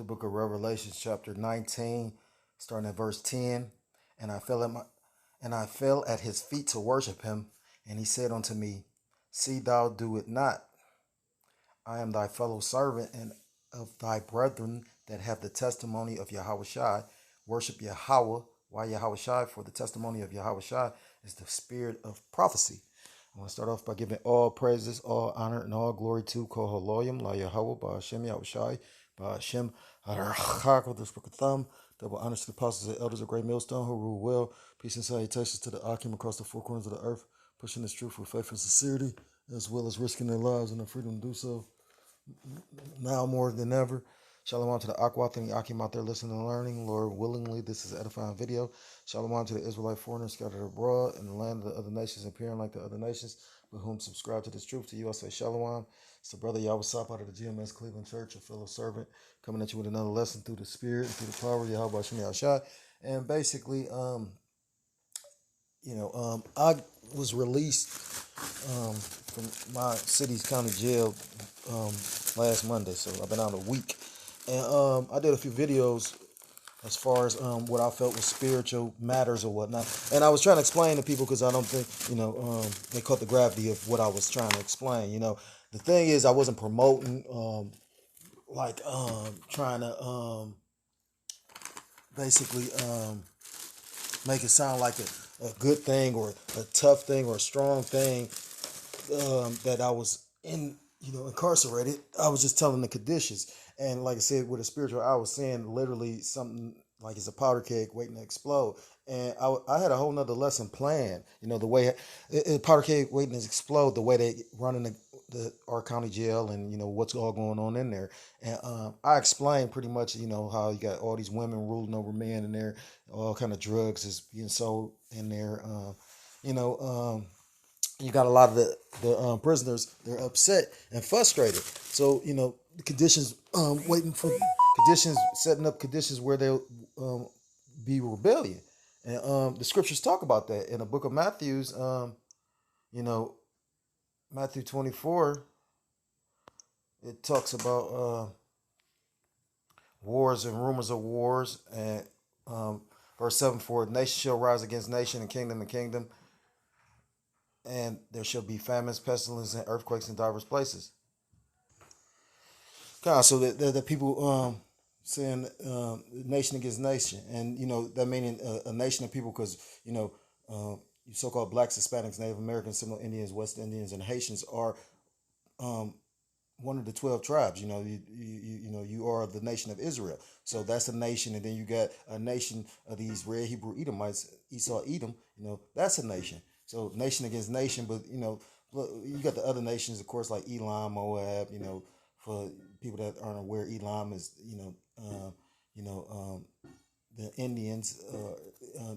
the book of Revelation, chapter 19, starting at verse 10. And I fell at his feet to worship him, and he said unto me, See thou do it not. I am thy fellow servant and of thy brethren that have the testimony of Yahushua. Worship Yahweh. Why Yahushua? For the testimony of Yahushua is the spirit of prophecy. I want to start off by giving all praises, all honor, and all glory to Koholoyim, La Yahweh, Ba'Hashem Yahushai, Ba'Hashem Harachak, with this book of thumb. Double honors to the apostles and elders of Great Millstone who rule well. Peace and salutations to the Akim across the four corners of the earth, pushing this truth with faith and sincerity, as well as risking their lives and their freedom to do so now more than ever. Shalom to the Akwat and the Akim out there listening and learning. Lord, willingly, this is an edifying video. Shalom to the Israelite foreigners scattered abroad in the land of the other nations, appearing like the other nations, with whom subscribe to this truth. To you, I say Shalom. It's the brother Yahweh Sop out of the GMS Cleveland Church, a fellow servant, coming at you with another lesson through the Spirit and through the power of Yahweh Shem Yahshai. And basically, I was released from my city's county jail last Monday, so I've been out a week. And I did a few videos as far as what I felt was spiritual matters or whatnot. And I was trying to explain to people because I don't think, they caught the gravity of what I was trying to explain. The thing is, I wasn't promoting, trying to basically make it sound like a good thing or a tough thing or a strong thing that I was incarcerated. I was just telling the conditions. And like I said, with a spiritual, I was saying literally something like it's a powder keg waiting to explode. And I had a whole nother lesson planned. The way a powder keg waiting to explode, the way they run in our county jail, and what's all going on in there. And I explained pretty much how you got all these women ruling over men in there, all kind of drugs is being sold in there. You got a lot of the prisoners, they're upset and frustrated. So, the conditions, setting up conditions where they'll be rebellion. And the scriptures talk about that in the book of Matthew's, Matthew 24, it talks about wars and rumors of wars. And verse 7, for nation shall rise against nation and kingdom, and there shall be famines, pestilence, and earthquakes in diverse places. God, so the people saying nation against nation, and that meaning a nation of people, because you so-called blacks, Hispanics, Native Americans, Seminole Indians, West Indians, and Haitians are one of the 12 tribes. You are the nation of Israel, so that's a nation, and then you got a nation of these red Hebrew Edomites, Esau, Edom. That's a nation. So nation against nation, but you got the other nations, of course, like Elam, Moab. For people that aren't aware, Elam is the Indians,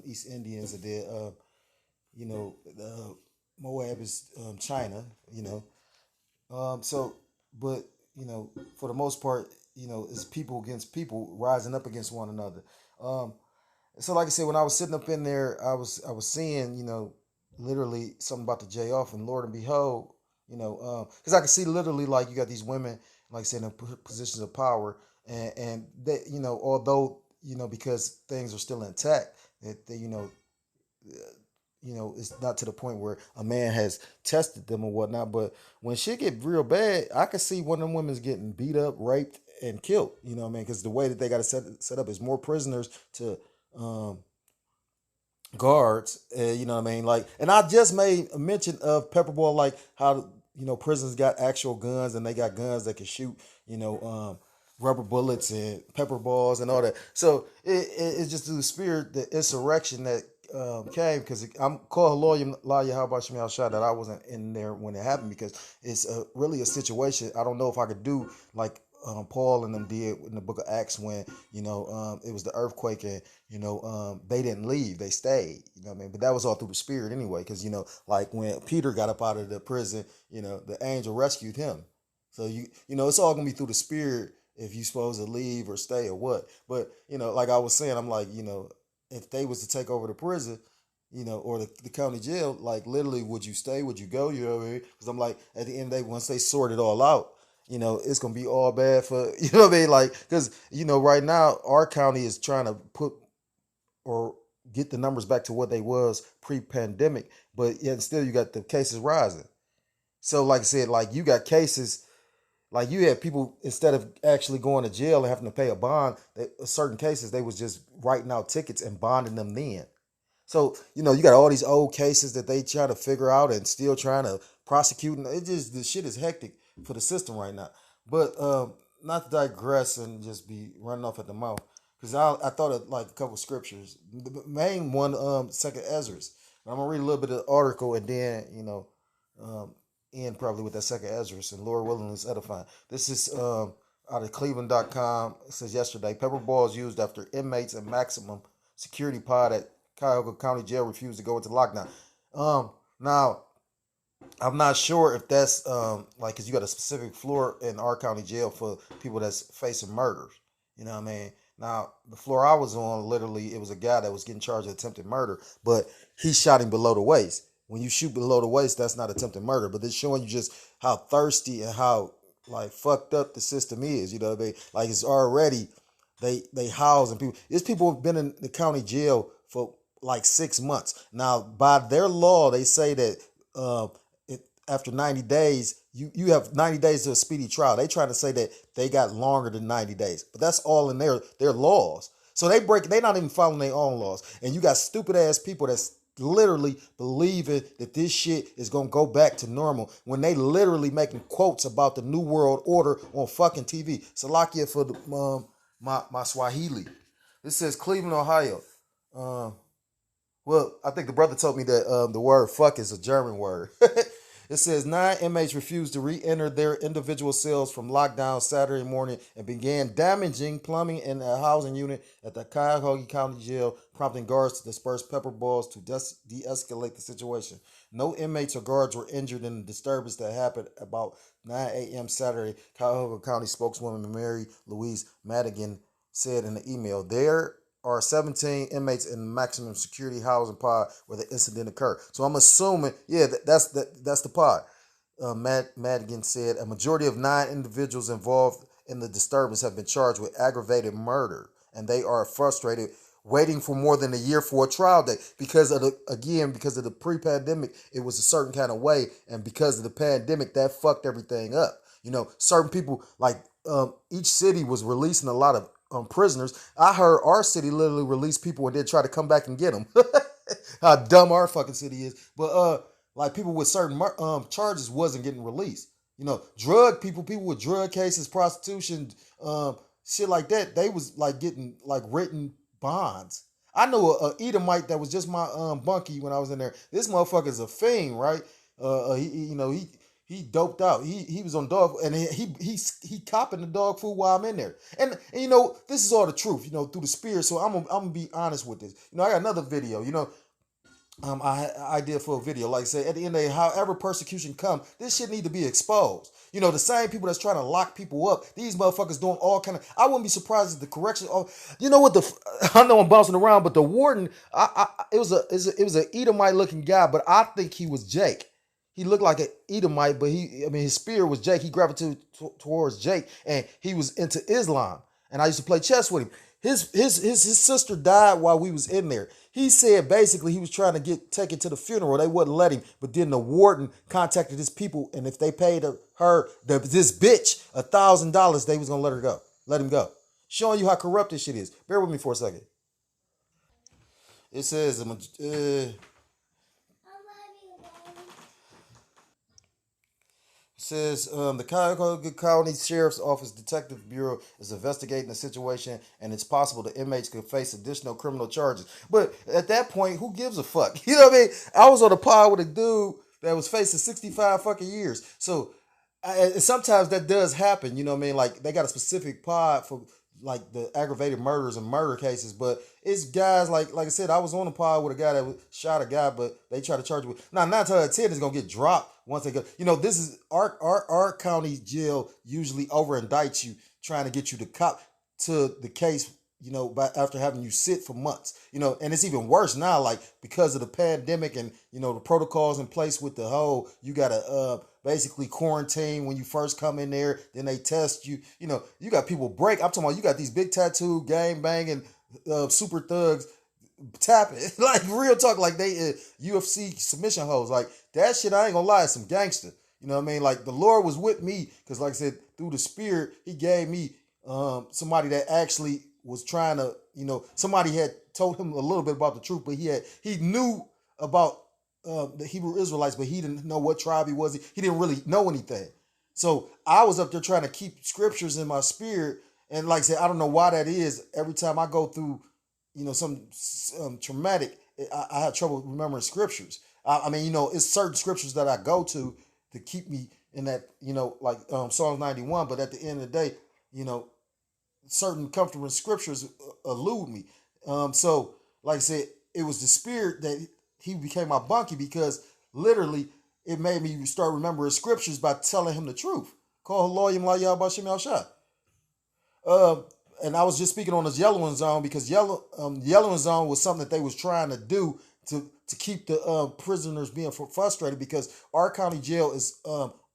East Indians, and then Moab is China. But for the most part, it's people against people rising up against one another. So like I said, when I was sitting up in there, I was seeing literally something about the J off, and Lord and behold, because I can see literally like you got these women, like I said, in positions of power, and they, although because things are still intact, that they, it's not to the point where a man has tested them or whatnot. But when shit get real bad, I can see one of them women's getting beat up, raped, and killed. Because the way that they got to set up is more prisoners to guards. Like, and I just made a mention of Pepperball, like how prisons got actual guns, and they got guns that can shoot rubber bullets and pepper balls and all that. So it's just through the spirit, the insurrection that came, because I'm called lawyer Yahweh Shem Shah, that I wasn't in there when it happened, because it's really a situation. I don't know if I could do like Paul and them did in the book of Acts when it was the earthquake, and they didn't leave, they stayed. But that was all through the spirit anyway, because like when Peter got up out of the prison, the angel rescued him. So it's all gonna be through the spirit if you supposed to leave or stay or what. But like I was saying, I'm like, if they was to take over the prison, or the county jail, like literally, would you stay? Would you go? Because I'm like, at the end of the day, once they sort it all out, it's gonna be all bad for what I mean, like because right now our county is trying to put or get the numbers back to what they was pre-pandemic, but yet still you got the cases rising. So like I said, like you got cases like you had people instead of actually going to jail and having to pay a bond, certain cases they was just writing out tickets and bonding them then. So, you got all these old cases that they try to figure out and still trying to prosecute. And it just, the shit is hectic for the system right now. But not to digress and just be running off at the mouth, because I thought of like a couple scriptures. The main one, Second Ezra's. I'm going to read a little bit of the article and then, um, end probably with that Second Ezra's and Lord willing is edifying. This is out of Cleveland.com. It says yesterday, pepper balls used after inmates in maximum security pod at Cuyahoga County Jail refused to go into lockdown. Now I'm not sure if that's like because you got a specific floor in our county jail for people that's facing murders. You know what I mean? Now the floor I was on, literally, it was a guy that was getting charged with attempted murder, but he shot him below the waist. When you shoot below the waist, that's not attempted murder, but it's showing you just how thirsty and how like fucked up the system is. You know what I mean? Like it's already they housing people. There's people who've been in the county jail for like 6 months. Now, by their law, they say that uh, after 90 days, you have 90 days to a speedy trial. They try to say that they got longer than 90 days, but that's all in their laws. So they not even following their own laws. And you got stupid ass people that's literally believing that this shit is gonna go back to normal when they literally making quotes about the new world order on fucking TV. Salakia for the my Swahili. This says Cleveland, Ohio. Um, well, I think the brother told me that the word "fuck" is a German word. It says 9 inmates refused to re-enter their individual cells from lockdown Saturday morning and began damaging plumbing in a housing unit at the Cuyahoga County Jail, prompting guards to disperse pepper balls to de-escalate the situation. No inmates or guards were injured in the disturbance that happened about 9 a.m. Saturday. Cuyahoga County spokeswoman Mary Louise Madigan said in the email, there are 17 inmates in maximum security housing pod where the incident occurred. So I'm assuming, yeah, that's the pod. Madigan said a majority of 9 individuals involved in the disturbance have been charged with aggravated murder, and they are frustrated, waiting for more than a year for a trial date because of the pre-pandemic, it was a certain kind of way, and because of the pandemic, that fucked everything up. Certain people like each city was releasing a lot of prisoners. I heard our city literally release people and then try to come back and get them. How dumb our fucking city is. But like people with certain charges wasn't getting released. Drug people with drug cases, prostitution, shit like that. They was like getting like written bonds. I know a Edomite that was just my bunkie when I was in there. This motherfucker's a fiend, right? He doped out. He was on dog, and he copping the dog food while I'm in there. And this is all the truth, through the spirit. So I'm gonna be honest with this. I got another video. I did for a video. Like I said, at the end of the day, however persecution come, this shit need to be exposed. The same people that's trying to lock people up, these motherfuckers doing all kind of. I wouldn't be surprised if the correction. Oh, you know what I know I'm bouncing around, but the warden, it was a Edomite looking guy, but I think he was Jake. He looked like an Edomite, but his spirit was Jake. He gravitated towards Jake, and he was into Islam. And I used to play chess with him. His sister died while we was in there. He said basically he was trying to get taken to the funeral. They wouldn't let him, but then the warden contacted his people, and if they paid this bitch $1,000, they was gonna let him go. Showing you how corrupt this shit is. Bear with me for a second. It says says the Cuyahoga County Sheriff's Office Detective Bureau is investigating the situation, and it's possible the inmates could face additional criminal charges. But at that point, who gives a fuck? You know what I mean? I was on a pod with a dude that was facing 65 fucking years. So sometimes that does happen. You know what I mean? Like they got a specific pod for like the aggravated murders and murder cases, but it's guys like I said, I was on a pod with a guy that shot a guy, but they try to charge with. Now 9 times out of 10 is gonna get dropped once they go. This is our county jail usually over indicts you, trying to get you to cop to the case. After having you sit for months. And it's even worse now, like because of the pandemic and the protocols in place with the whole you gotta basically quarantine when you first come in there. Then they test you. You know, you got people break. I'm talking about you got these big tattoo, gang banging, super thugs tapping. Like real talk, like they UFC submission hoes. Like that shit, I ain't gonna lie, some gangster. You know what I mean? Like the Lord was with me because, like I said, through the Spirit, He gave me somebody that actually was trying to, somebody had told him a little bit about the truth, but he knew about the Hebrew Israelites, but he didn't know what tribe he was. He didn't really know anything. So I was up there trying to keep scriptures in my spirit, and like I said, I don't know why that is. Every time I go through, some traumatic, I have trouble remembering scriptures. I mean, it's certain scriptures that I go to keep me in that, like Psalms 91. But at the end of the day, certain comfortable scriptures elude me. So, like I said, it was the Spirit that He became my bunkie because literally it made me start remembering scriptures by telling Him the truth. Call Haloyim La Yahweh Shem Yahshua. And I was just speaking on this yellowing zone because yellowing zone was something that they was trying to do to keep the prisoners being frustrated because our county jail is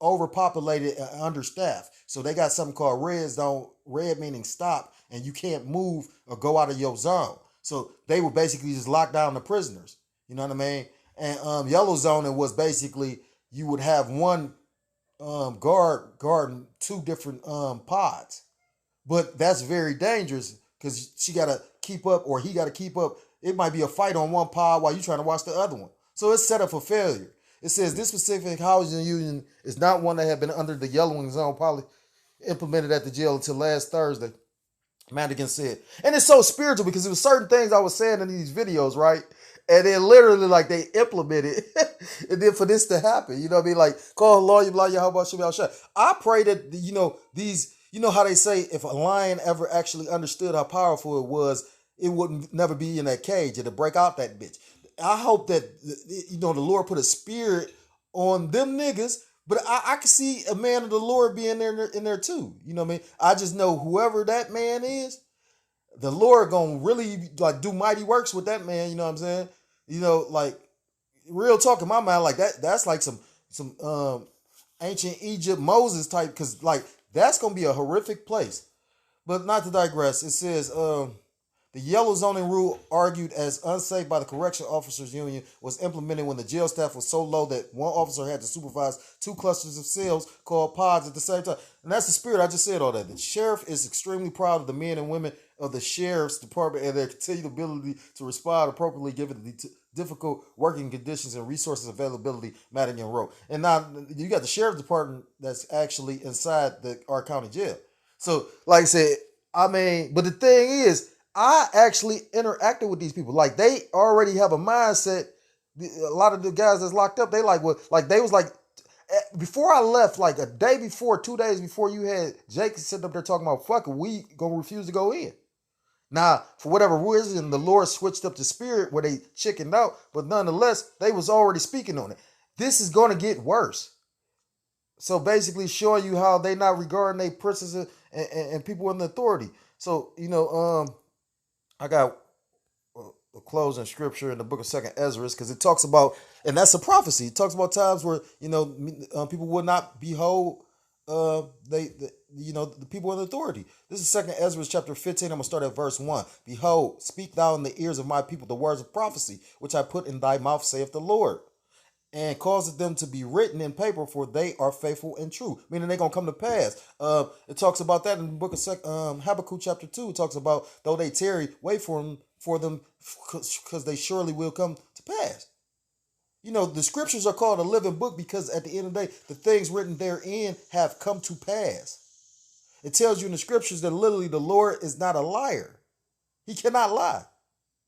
overpopulated and understaffed. So they got something called red zone, red meaning stop, and you can't move or go out of your zone. So they would basically just lock down the prisoners. You know what I mean? And yellow zoning was basically you would have one guard guarding two different pods. But that's very dangerous because she got to keep up or he got to keep up. It might be a fight on one pod while you're trying to watch the other one. So it's set up for failure. It says this specific housing union is not one that had been under the yellowing zone policy implemented at the jail until last Thursday, Madigan said. And it's so spiritual because it was certain things I was saying in these videos, right? And then literally like they implemented and then for this to happen, you know what I mean? Like, call lawyer, blah, how about you? I pray that, these, how they say if a lion ever actually understood how powerful it was, it wouldn't never be in that cage. It'd break out that bitch. I hope that, the Lord put a spirit on them niggas, but I can see a man of the Lord being in there too. You know what I mean? I just know whoever that man is, the Lord gonna really like do mighty works with that man. You know what I'm saying? Like real talk in my mind, like that's like some ancient Egypt Moses type, because like that's gonna be a horrific place. But not to digress, it says the yellow zoning rule, argued as unsafe by the correction officers union, was implemented when the jail staff was so low that one officer had to supervise two clusters of cells called pods at the same time. And that's the spirit. I just said all that. The sheriff is extremely proud of the men and women of the sheriff's department and their continued ability to respond appropriately given the difficult working conditions and resources availability, Madigan wrote. And now you got the sheriff's department that's actually inside our county jail. So, like I said, but the thing is, I actually interacted with these people. Like they already have a mindset. A lot of the guys that's locked up, they like what, like they was like, before I left, like a day before, 2 days before, you had Jake sitting up there talking about, fuck it, we gonna refuse to go in. Now, for whatever reason, the Lord switched up the spirit where they chickened out, but nonetheless, they was already speaking on it. This is going to get worse. So basically showing you how they not regarding their princes and people in the authority. So, I got a closing scripture in the book of 2nd Ezra because it talks about, and that's a prophecy. It talks about times where, people would not behold the people in authority. This is 2nd Ezra chapter 15. I'm going to start at verse 1. Behold, speak thou in the ears of my people the words of prophecy, which I put in thy mouth, saith the Lord, and cause them to be written in paper, for they are faithful and true. Meaning they're going to come to pass. It talks about that in the book of Habakkuk chapter 2. It talks about, though they tarry, wait for them, because they surely will come to pass. The scriptures are called a living book because at the end of the day, the things written therein have come to pass. It tells you in the scriptures that literally the Lord is not a liar. He cannot lie.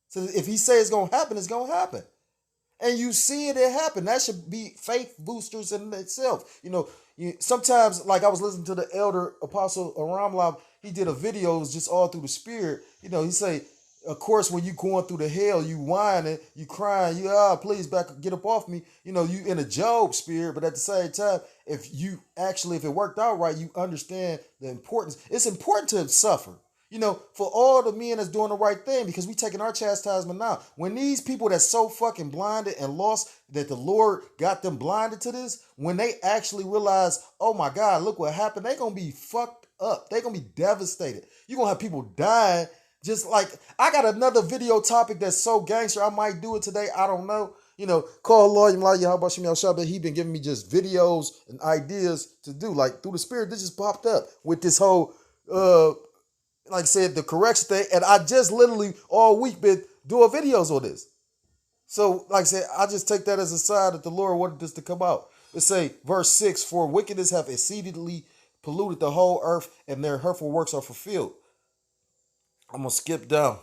So if he says it's going to happen, it's going to happen. And you see it happen. That should be faith boosters in itself. Sometimes, like I was listening to the elder apostle Aramlam, he did a video, it was just all through the spirit. He say, of course, when you going through the hell, you whining, you crying, please get up off me. You in a Job spirit, but at the same time, if it worked out right, you understand the importance. It's important to suffer. For all the men that's doing the right thing, because we taking our chastisement now. When these people that's so fucking blinded and lost that the Lord got them blinded to this, when they actually realize, oh my God, look what happened, they gonna be fucked up. They gonna be devastated. You gonna have people dying. Just like I got another video topic that's so gangster, I might do it today. I don't know. Call Lord Yahweh, how about Shemel Shabbat? He been giving me just videos and ideas to do. Like through the spirit, this just popped up with this whole like I said, the correction thing. And I just literally all week been doing videos on this. So, like I said, I just take that as a sign that the Lord wanted this to come out. Let's say, verse 6, for wickedness have exceedingly polluted the whole earth, and their hurtful works are fulfilled. I'm going to skip down.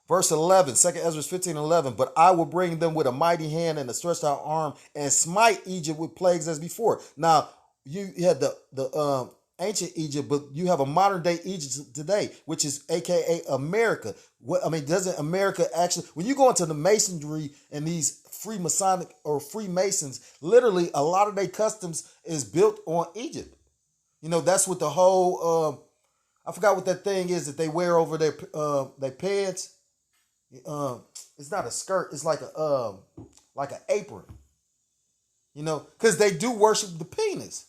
Verse 11, 2 Ezra 15:11. But I will bring them with a mighty hand and a stretched out arm and smite Egypt with plagues as before. Now, you had the ancient Egypt, but you have a modern day Egypt today, which is AKA America. Doesn't America actually, when you go into the masonry and these Freemasonic or Freemasons, literally a lot of their customs is built on Egypt. That's what the whole, I forgot what that thing is that they wear over their pants. It's not a skirt. It's like an apron. Because they do worship the penis.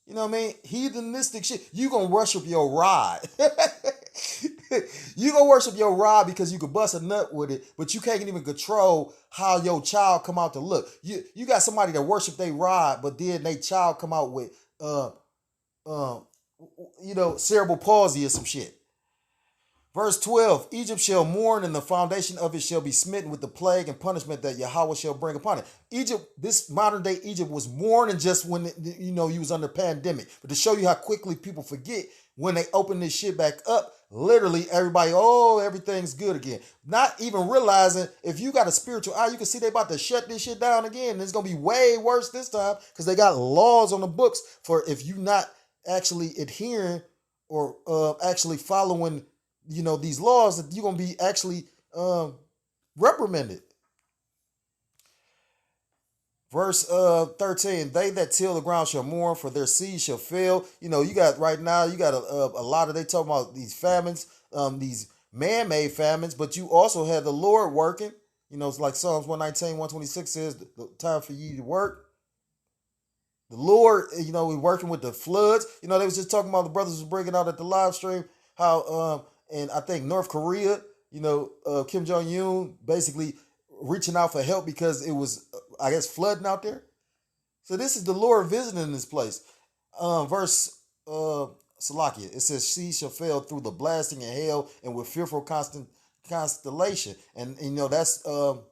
You know what I mean? Heathenistic shit. You gonna worship your rod. You gonna worship your rod because you can bust a nut with it, but you can't even control how your child come out to look. You got somebody that worship their rod, but then their child come out with cerebral palsy or some shit. Verse 12, Egypt shall mourn, and the foundation of it shall be smitten with the plague and punishment that Yahweh shall bring upon it. Egypt, this modern day Egypt was mourning just when, you was under pandemic. But to show you how quickly people forget, when they open this shit back up, literally everybody, everything's good again. Not even realizing, if you got a spiritual eye, you can see they about to shut this shit down again. And it's going to be way worse this time because they got laws on the books for if you not actually adhering or actually following these laws, that you're going to be actually reprimanded. Verse 13, they that till the ground shall mourn, for their seed shall fail. You got right now, you got a lot of, they talking about these famines, these man-made famines, but you also have the Lord working. It's like Psalms 119, 126 says, the time for you to work. The Lord, we're working with the floods. They was just talking about, the brothers was bringing out at the live stream how and I think North Korea, Kim Jong-un basically reaching out for help because it was, I guess, flooding out there. So this is the Lord visiting this place. Verse Salakia, it says, she shall fail through the blasting and hail and with fearful constellation. And that's, the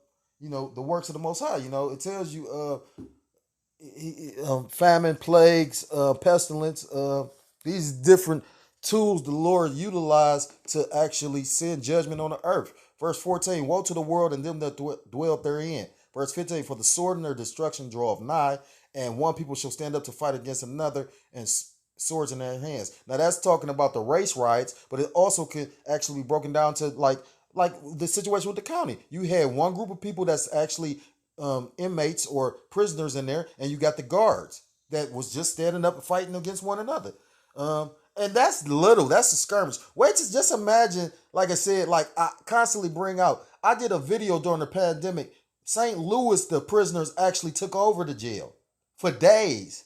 works of the Most High. It tells you famine, plagues, pestilence, these different tools the Lord utilized to actually send judgment on the earth. Verse 14, woe to the world and them that dwell therein. Verse 15, for the sword and their destruction draweth nigh, and one people shall stand up to fight against another, and swords in their hands. Now that's talking about the race riots, but it also could actually be broken down to like the situation with the county. You had one group of people that's actually inmates or prisoners in there, and you got the guards that was just standing up and fighting against one another. And that's little. That's a skirmish. Wait, just imagine, like I said, like I constantly bring out, I did a video during the pandemic. St. Louis, the prisoners actually took over the jail for days.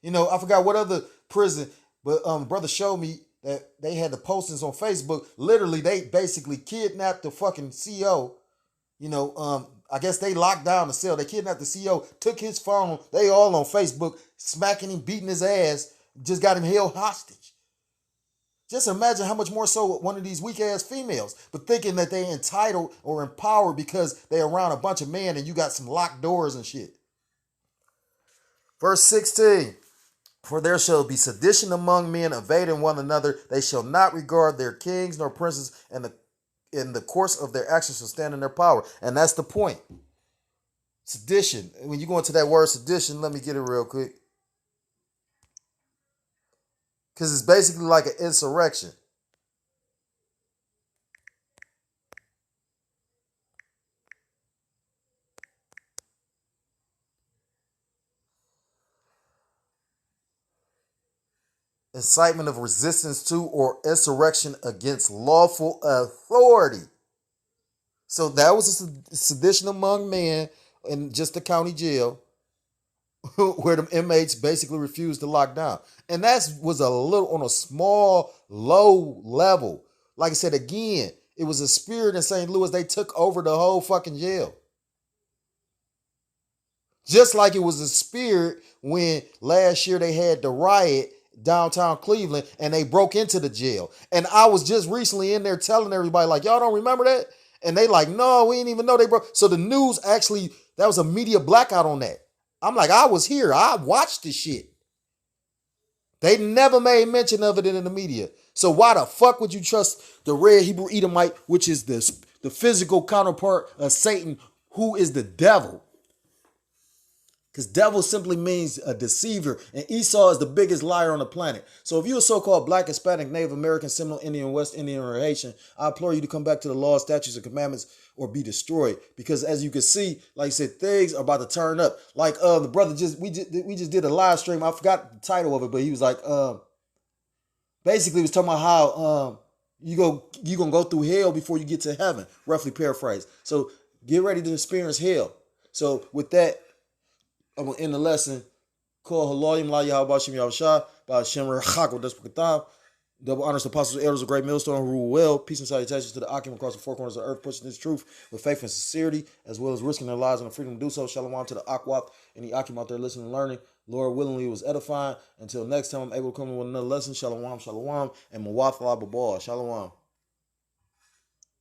I forgot what other prison, but brother showed me that they had the postings on Facebook. Literally, they basically kidnapped the fucking CO. I guess they locked down the cell. They kidnapped the CO, took his phone. They all on Facebook, smacking him, beating his ass, just got him held hostage. Just imagine how much more so one of these weak ass females, but thinking that they entitled or empowered because they around a bunch of men and you got some locked doors and shit. Verse 16, for there shall be sedition among men, evading one another. They shall not regard their kings nor princes, and in the course of their actions shall stand in their power. And that's the point. Sedition. When you go into that word sedition, let me get it real quick. Because it's basically like an insurrection. incitement of resistance to or insurrection against lawful authority. So that was a sedition among men in just the county jail where the inmates basically refused to lock down. And that was a little on a small, low level. Like I said, again, it was a spirit in St. Louis. They took over the whole fucking jail. Just like it was a spirit when last year they had the riot downtown Cleveland and they broke into the jail. And I was just recently in there telling everybody, like, y'all don't remember that? And they like, no, we didn't even know they broke. So the news actually, that was a media blackout on that. I'm like, I was here. I watched the shit. They never made mention of it in the media. So why the fuck would you trust the red Hebrew Edomite, which is the physical counterpart of Satan, who is the devil? Because devil simply means a deceiver, and Esau is the biggest liar on the planet. So if you're a so-called Black, Hispanic, Native American, Seminole Indian, West Indian, or Haitian, I implore you to come back to the laws, statutes, and commandments or be destroyed. Because as you can see, like I said, things are about to turn up. Like the brother we just did a live stream. I forgot the title of it, but he was like, basically he was talking about how you gonna go through hell before you get to heaven, roughly paraphrase. So get ready to experience hell. So with that, I'm going to end the lesson. Call Haloyim La Yahweh Shem Yahushua by Shem Rechak Despakatam. Double honors to apostles, elders of great millstone who rule well. Peace and salutations to the Akim across the four corners of the earth, pushing this truth with faith and sincerity, as well as risking their lives and the freedom to do so. Shalom to the Akwap and the Akim out there listening and learning. Lord willingly, it was edifying. Until next time, I'm able to come with another lesson. Shalom, shalom, and Mawatha Babal. Shalom.